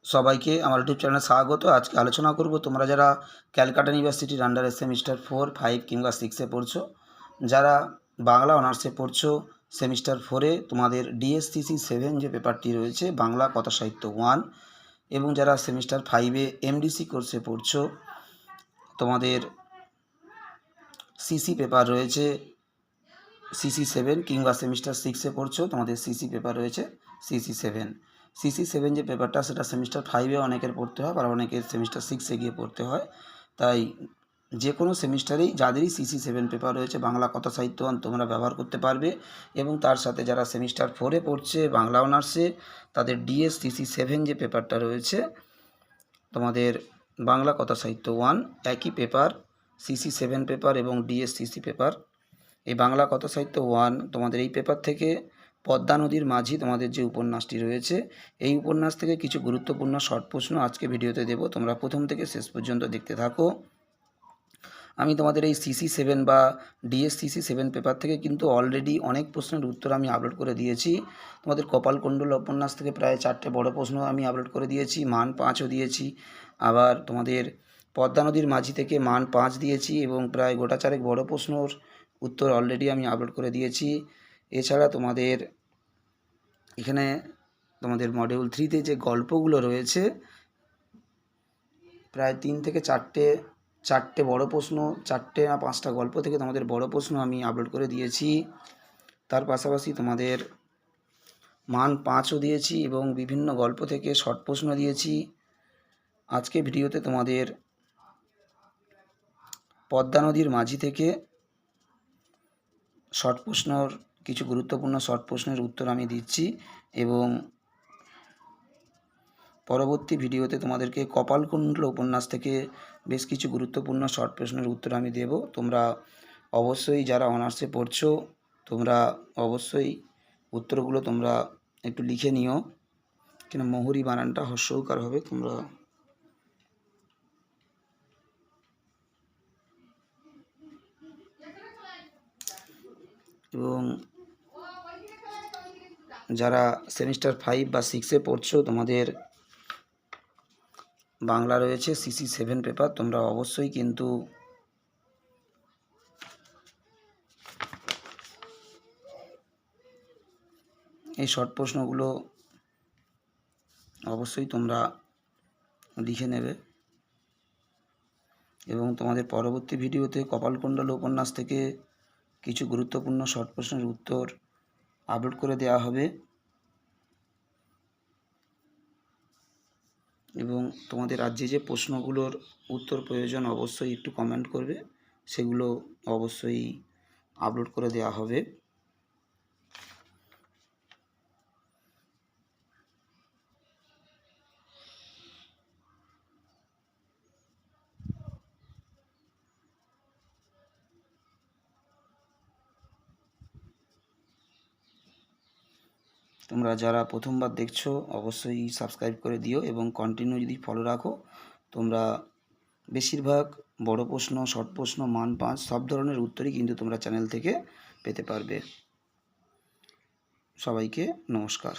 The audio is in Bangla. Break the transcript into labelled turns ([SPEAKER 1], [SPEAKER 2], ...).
[SPEAKER 1] সবাইকে আমার ইউটিউব চ্যানেলে স্বাগত। আজকে আলোচনা করব তোমরা যারা ক্যালকাটা ইউনিভার্সিটির আন্ডারে সেমিস্টার 4, 5 কিংবা 6-এ পড়ছো, যারা বাংলা অনার্সে পড়ছো সেমিস্টার 4-এ তোমাদের ডিএসসিসি 7 যে পেপারটি রয়েছে বাংলা কথা সাহিত্য 1, এবং যারা সেমিস্টার 5-এ এমডিসি কোর্সে পড়ছো তোমাদের সিসি পেপার রয়েছে সিসি 7, কিংবা সেমিস্টার 6-এ পড়ছো তোমাদের সিসি পেপার রয়েছে সিসি 7। সিসি 7 যে পেপারটা সেটা সেমিস্টার 5-এ অনেকের পড়তে হয়, আর অনেকের সেমিস্টার 6-এ গিয়ে পড়তে হয়। তাই যে কোনো সেমিস্টারেই যাদেরই সিসি 7 পেপার রয়েছে বাংলা কথা সাহিত্য তোমরা ব্যবহার করতে পারবে, এবং তার সাথে যারা সেমিস্টার 4-এ পড়ছে বাংলা অনার্সে তাদের ডিএস সিসি 7 যে পেপারটা রয়েছে তোমাদের বাংলা কথা সাহিত্য 1, একই পেপার সিসি 7 পেপার এবং ডিএস সিসি পেপার। এই বাংলা কথা সাহিত্য 1 তোমাদের এই পেপার থেকে পদ্মা নদীর মাঝি তোমাদের যে উপন্যাসটি রয়েছে এই উপন্যাস থেকে কিছু গুরুত্বপূর্ণ শর্ট প্রশ্ন আজকে ভিডিওতে দেব, তোমরা প্রথম থেকে শেষ পর্যন্ত দেখতে থাকো। আমি তোমাদের এই সিসি 7 বা ডিএসসিসি 7 পেপার থেকে কিন্তু অলরেডি অনেক প্রশ্নের উত্তর আমি আপলোড করে দিয়েছি। তোমাদের কপালকুণ্ডল উপন্যাস থেকে প্রায় 4টে বড় প্রশ্ন আমি আপলোড করে দিয়েছি, মান 5ও দিয়েছি। আবার তোমাদের পদ্মা নদীর মাঝি থেকে মান 5 দিয়েছি, এবং প্রায় গোটা চারেক বড় প্রশ্নর উত্তর অলরেডি আমি আপলোড করে দিয়েছি। এছাড়া তোমাদের এখানে তোমাদের মডিউল 3-তে যে গল্পগুলো রয়েছে প্রায় 3 থেকে 4টে বড় প্রশ্ন, 4টে না 5টা গল্প থেকে তোমাদের বড় প্রশ্ন আমি আপলোড করে দিয়েছি। তার পাশাপাশি তোমাদের মান 5ও দিয়েছি এবং বিভিন্ন গল্প থেকে শর্ট প্রশ্ন দিয়েছি। আজকে ভিডিওতে তোমাদের পদ্মা নদীর মাঝি থেকে শর্ট প্রশ্নর কিছু গুরুত্বপূর্ণ শর্ট প্রশ্নের উত্তর আমি দিচ্ছি, এবং পরবর্তী ভিডিওতে তোমাদেরকে কপালকুণ্ডল উপন্যাস থেকে বেশ কিছু গুরুত্বপূর্ণ শর্ট প্রশ্নের উত্তর আমি দেব। তোমরা অবশ্যই যারা অনার্সে পড়ছো তোমরা অবশ্যই উত্তরগুলো তোমরা একটু লিখে নিও, কেন মহুরী বানানটা হস্যৌকার হবে। তোমরা এবং যারা সেমিস্টার 5 বা 6-এ পড়ছো তোমাদের বাংলা রয়েছে সিসি 7 পেপার, তোমরা অবশ্যই কিন্তু এই শর্ট প্রশ্নগুলো অবশ্যই তোমরা লিখে নেবে, এবং তোমাদের পরবর্তী ভিডিওতে কপালকুণ্ডল উপন্যাস থেকে কিছু গুরুত্বপূর্ণ শর্ট প্রশ্নের উত্তর আপলোড করে দেওয়া হবে। এবং তোমাদের আর যে প্রশ্নগুলোর উত্তর প্রয়োজন অবশ্যই একটু কমেন্ট করবে, সেগুলো অবশ্যই আপলোড করে দেওয়া হবে। তোমরা যারা প্রথমবার দেখছো অবশ্যই সাবস্ক্রাইব করে দিও, এবং কন্টিনিউ যদি ফলো রাখো তোমরা বেশিরভাগ বড় প্রশ্ন, শর্ট প্রশ্ন, মান 5 সব ধরনের উত্তরই কিন্তু তোমরা চ্যানেল থেকে পেতে পারবে। সবাইকে নমস্কার।